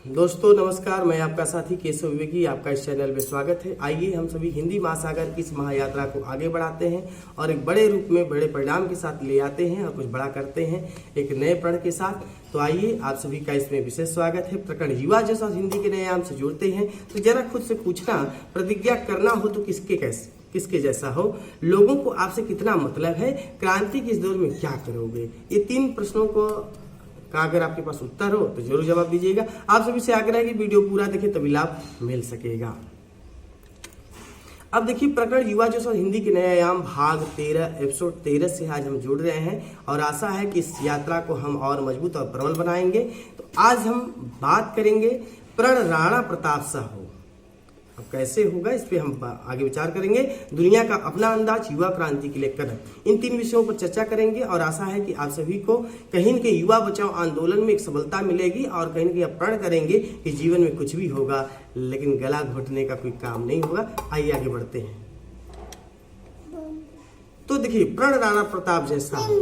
दोस्तों नमस्कार, मैं आपका साथी केशव विवेकी, आपका इस चैनल में स्वागत है। आइए हम सभी हिंदी महासागर की इस महायात्रा को आगे बढ़ाते हैं और एक बड़े रूप में बड़े परिणाम के साथ ले आते हैं और कुछ बड़ा करते हैं एक नए प्रण के साथ। तो आइए आप सभी का इसमें विशेष स्वागत है। प्रकरण युवा जैसा हिंदी के नए आयाम से जुड़ते हैं तो जरा खुद से पूछना, प्रतिज्ञा करना हो तो किसके जैसा हो, लोगों को आपसे कितना मतलब है, क्रांति के इस दौर में क्या करोगे। ये 3 प्रश्नों का अगर आपके पास उत्तर हो तो जरूर जवाब दीजिएगा। आप सभी से आग्रह है कि वीडियो पूरा देखें तभी लाभ मिल सकेगा। अब देखिए, प्रकरण युवा जो हिंदी के नए आयाम भाग 13 एपिसोड 13 से आज हम जुड़ रहे हैं और आशा है कि इस यात्रा को हम और मजबूत और प्रबल बनाएंगे। तो आज हम बात करेंगे प्रण राणा प्रताप शाह हो। अब कैसे होगा इस पे हम आगे विचार करेंगे। दुनिया का अपना अंदाज, युवा क्रांति के लिए कदम, इन 3 विषयों पर चर्चा करेंगे और आशा है कि आप सभी को कहीं न कहीं युवा बचाओ आंदोलन में एक सफलता मिलेगी और कहीं न कहीं आप प्रण करेंगे कि जीवन में कुछ भी होगा लेकिन गला घोटने का कोई काम नहीं होगा। आइए आगे बढ़ते हैं। तो देखिए, प्रण राणा प्रताप जैसा हो।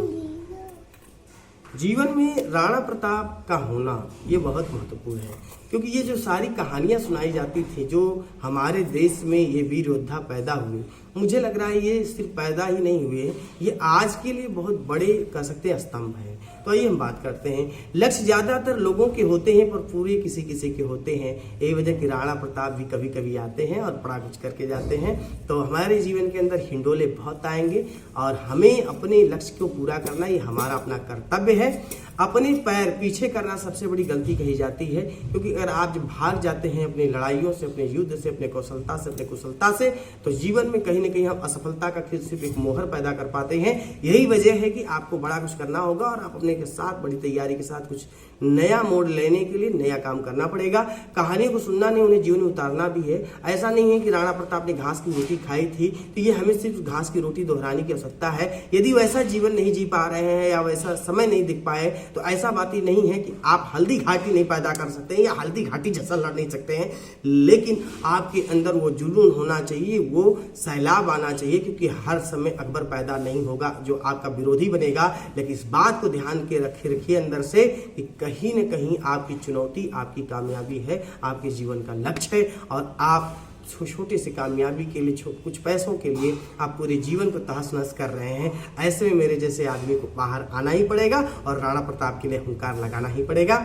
जीवन में राणा प्रताप का होना ये बहुत महत्वपूर्ण है, क्योंकि ये जो सारी कहानियां सुनाई जाती थी, जो हमारे देश में ये वीर योद्धा पैदा हुए, मुझे लग रहा है ये सिर्फ पैदा ही नहीं हुए, ये आज के लिए बहुत बड़े कह सकते हैं स्तंभ है। तो आइए हम बात करते हैं। लक्ष्य ज्यादातर लोगों के होते हैं पर पूरे किसी किसी के होते हैं। यही वजह कि राणा प्रताप भी कभी कभी आते हैं और बड़ा कुछ करके जाते हैं। तो हमारे जीवन के अंदर हिंडोले बहुत आएंगे और हमें अपने लक्ष्य को पूरा करना ये हमारा अपना कर्तव्य है। अपने पैर पीछे करना सबसे बड़ी गलती कही जाती है, क्योंकि अगर आप जब भाग जाते हैं अपनी लड़ाइयों से, अपने युद्ध से, अपने कौशलता से, अपने कुशलता से, तो जीवन में कहीं न कहीं हम असफलता का सिर्फ एक मोहर पैदा कर पाते हैं। यही वजह है कि आपको बड़ा कुछ करना होगा और आप अपने के साथ बड़ी तैयारी के साथ कुछ नया मोड़ लेने के लिए नया काम करना पड़ेगा। कहानी को सुनना नहीं, उन्हें जीवन में उतारना भी है। ऐसा नहीं है कि राणा प्रताप ने घास की रोटी खाई थी तो ये हमें सिर्फ घास की रोटी दोहराने की आवश्यकता है। यदि वैसा जीवन नहीं जी पा रहे हैं या वैसा समय नहीं दिख पाए तो ऐसा बात ही नहीं है कि आप हल्दी घाटी नहीं पैदा कर सकते हैं या हल्दी घाटी जैसा लड़ नहीं सकते हैं, लेकिन आपके अंदर वो जुनून होना चाहिए, वो सैलाब आना चाहिए, क्योंकि हर समय अकबर पैदा नहीं होगा जो आपका विरोधी बनेगा। लेकिन इस बात को ध्यान के रखिए अंदर से कि कहीं न कहीं आपकी चुनौती आपकी कामयाबी है, आपके जीवन का लक्ष्य है और आप छोटे से कामयाबी के लिए, कुछ पैसों के लिए आप पूरे जीवन को तहस नहस कर रहे हैं। ऐसे में मेरे जैसे आदमी को बाहर आना ही पड़ेगा और राणा प्रताप के लिए हुंकार लगाना ही पड़ेगा।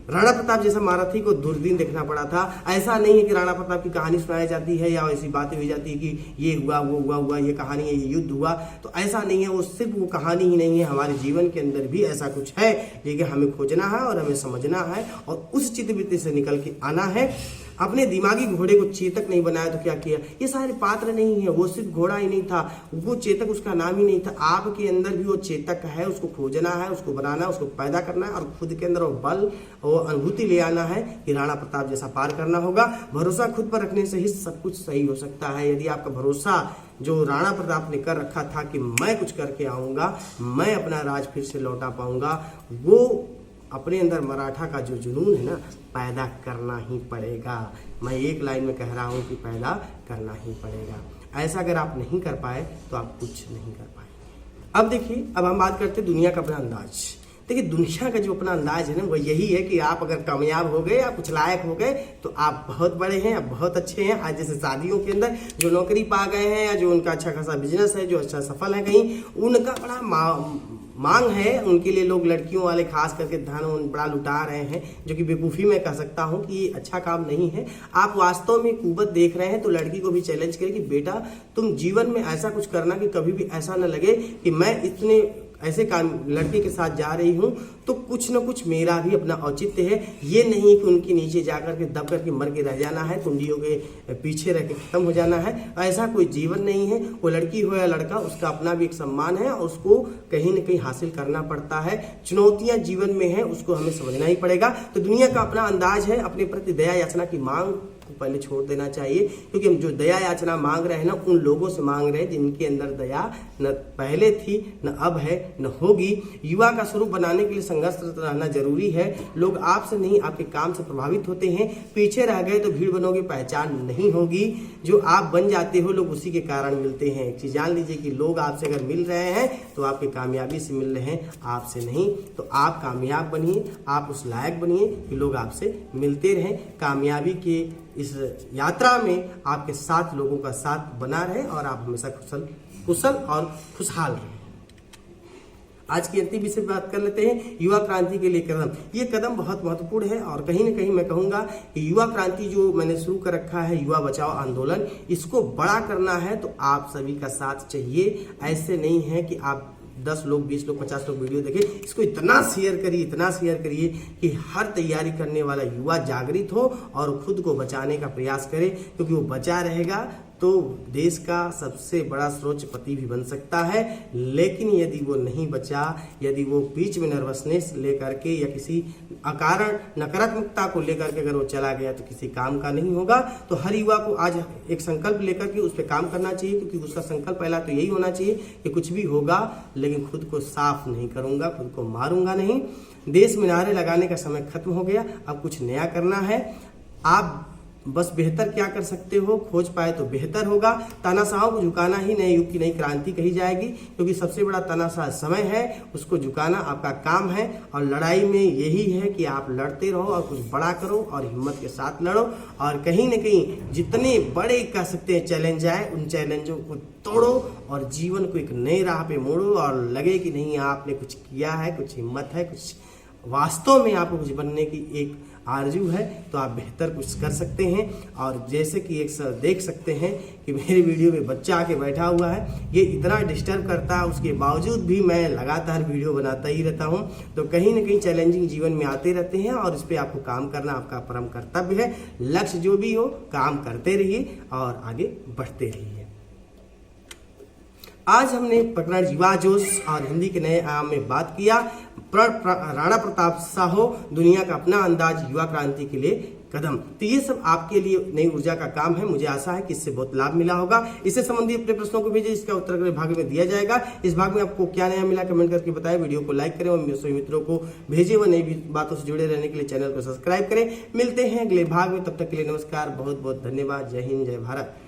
राणा प्रताप जैसा महारथी को दूरबीन देखना पड़ा था। ऐसा नहीं है कि राणा प्रताप की कहानी सुनाई जाती है या ऐसी बातें हुई जाती है कि ये हुआ वो हुआ, ये कहानी है, ये युद्ध हुआ, तो ऐसा नहीं है। वो सिर्फ वो कहानी ही नहीं है, हमारे जीवन के अंदर भी ऐसा कुछ है लेकिन हमें खोजना है और हमें समझना है और उस चित्तवृत्ति से निकल के आना है। अपने दिमागी घोड़े को चेतक नहीं बनाया तो क्या किया। ये सारे पात्र नहीं है, वो सिर्फ घोड़ा ही नहीं था, वो चेतक उसका नाम ही नहीं था। आपके अंदर भी वो चेतक है, उसको खोजना है, उसको बनाना है, उसको पैदा करना है और खुद के अंदर वो बल और अनुभूति ले आना है कि राणा प्रताप जैसा पार करना होगा। भरोसा खुद पर रखने से ही सब कुछ सही हो सकता है। यदि आपका भरोसा जो राणा प्रताप ने कर रखा था कि मैं कुछ करके आऊंगा, मैं अपना राज फिर से लौटा पाऊंगा, वो अपने अंदर मराठा का जो जुनून है ना, पैदा करना ही पड़ेगा। मैं एक लाइन में कह रहा हूं कि पैदा करना ही पड़ेगा। ऐसा अगर आप नहीं कर पाए तो आप कुछ नहीं कर पाएंगे। अब देखिए, अब हम बात करते हैं दुनिया का अपना अंदाज। देखिए, दुनिया का जो अपना अंदाज है ना, वो यही है कि आप अगर कामयाब हो गए या कुछ लायक हो गए तो आप बहुत बड़े हैं, आप बहुत अच्छे हैं। आज जैसे शादियों के अंदर जो नौकरी पा गए हैं या जो उनका अच्छा खासा बिजनेस है, जो अच्छा सफल है, कहीं उनका बड़ा मांग है, उनके लिए लोग लड़कियों वाले खास करके धन बड़ा लुटा रहे हैं, जो कि बेवकूफ़ी में कह सकता हूं कि ये अच्छा काम नहीं है। आप वास्तव में कुवत देख रहे हैं तो लड़की को भी चैलेंज करें कि बेटा तुम जीवन में ऐसा कुछ करना कि कभी भी ऐसा न लगे कि मैं इतने ऐसे काम लड़के के साथ जा रही हूं तो कुछ न कुछ मेरा भी अपना औचित्य है। ये नहीं कि उनके नीचे जाकर के दब करके मर के रह जाना है, कुंडियों के पीछे रह के खत्म हो जाना है। ऐसा कोई जीवन नहीं है। वो लड़की हो या लड़का, उसका अपना भी एक सम्मान है और उसको कहीं न कहीं हासिल करना पड़ता है। चुनौतियां जीवन में है, उसको हमें समझना ही पड़ेगा। तो दुनिया का अपना अंदाज है, अपने प्रति दया याचना की मांग को पहले छोड़ देना चाहिए, क्योंकि हम जो दया याचना मांग रहे हैं ना, उन लोगों से मांग रहे हैं जिनके अंदर दया न पहले थी, न अब है, न होगी। युवा का स्वरूप बनाने के लिए संघर्षरत रहना जरूरी है। लोग आपसे नहीं, आपके काम से प्रभावित होते हैं। पीछे रह गए तो भीड़ बनोगे, पहचान नहीं होगी। जो आप बन जाते हो, लोग उसी के कारण मिलते हैं। एक चीज जान लीजिए कि लोग आपसे अगर मिल रहे हैं तो आपकी कामयाबी से मिल रहे हैं, आपसे नहीं। तो आप कामयाब बनिए, आप उस लायक बनिए कि लोग आपसे मिलते रहें। कामयाबी के इस यात्रा में आपके साथ लोगों का साथ बना रहे और आप हमेशा कुशल और खुशहाल रहें। आज की अंतिम विषय बात कर लेते हैं, युवा क्रांति के लिए कदम। ये कदम बहुत महत्वपूर्ण है और कहीं ना कहीं मैं कहूँगा कि युवा क्रांति जो मैंने शुरू कर रखा है, युवा बचाओ आंदोलन, इसको बड़ा करना है तो आप सभी का साथ चाहिए। ऐसे नहीं है कि आप 10 लोग, 20 लोग, 50 लोग वीडियो देखें, इसको इतना शेयर करिए कि हर तैयारी करने वाला युवा जागृत हो और खुद को बचाने का प्रयास करे, क्योंकि वो बचा रहेगा तो देश का सबसे बड़ा स्रोतपति भी बन सकता है। लेकिन यदि वो नहीं बचा, यदि वो बीच में नर्वसनेस लेकर के या किसी अकारण नकारात्मकता को लेकर के अगर वो चला गया तो किसी काम का नहीं होगा। तो हर युवा को आज एक संकल्प लेकर के उस पर काम करना चाहिए, क्योंकि उसका संकल्प पहला तो यही होना चाहिए कि कुछ भी होगा लेकिन खुद को साफ नहीं करूंगा, खुद को मारूंगा नहीं। देश में नारे लगाने का समय खत्म हो गया, अब कुछ नया करना है। आप बस बेहतर क्या कर सकते हो, खोज पाए तो बेहतर होगा। तानाशाहों को झुकाना ही नए युग की नई क्रांति कही जाएगी, क्योंकि सबसे बड़ा तानाशाह समय है, उसको झुकाना आपका काम है। और लड़ाई में यही है कि आप लड़ते रहो और कुछ बड़ा करो और हिम्मत के साथ लड़ो। और कहीं न कहीं जितने बड़े कह सकते हैं चैलेंज आए, उन चैलेंजों को तोड़ो और जीवन को एक नई राह पे मोड़ो और लगे कि नहीं आपने कुछ किया है, कुछ हिम्मत है, कुछ वास्तव में आपको कुछ बनने की एक आरजू है, तो आप बेहतर कुछ कर सकते हैं। और जैसे कि एक सर देख सकते हैं कि मेरे वीडियो में बच्चा आके बैठा हुआ है, ये इतना डिस्टर्ब करता है, उसके बावजूद भी मैं लगातार वीडियो बनाता ही रहता हूं। तो कहीं ना कहीं चैलेंजिंग जीवन में आते रहते हैं और इस पर आपको काम करना आपका परम कर्तव्य है। लक्ष्य जो भी हो, काम करते रहिए और आगे बढ़ते रहिए। आज हमने प्रकरण युवा जोश और हिंदी के नए आयाम में बात किया। राणा प्रताप साहो, दुनिया का अपना अंदाज, युवा क्रांति के लिए कदम। तो ये सब आपके लिए नई ऊर्जा का काम है। मुझे आशा है कि इससे बहुत लाभ मिला होगा। इससे संबंधित अपने प्रश्नों को भेजिए, इसका उत्तर अगले भाग में दिया जाएगा। इस भाग में आपको क्या नया मिला कमेंट करके बताएं। वीडियो को लाइक करें और मेरे सभी मित्रों को भेजिए व नई बातों से जुड़े रहने के लिए चैनल को सब्सक्राइब करें। मिलते हैं अगले भाग में, तब तक के लिए नमस्कार, बहुत बहुत धन्यवाद। जय हिंद, जय भारत।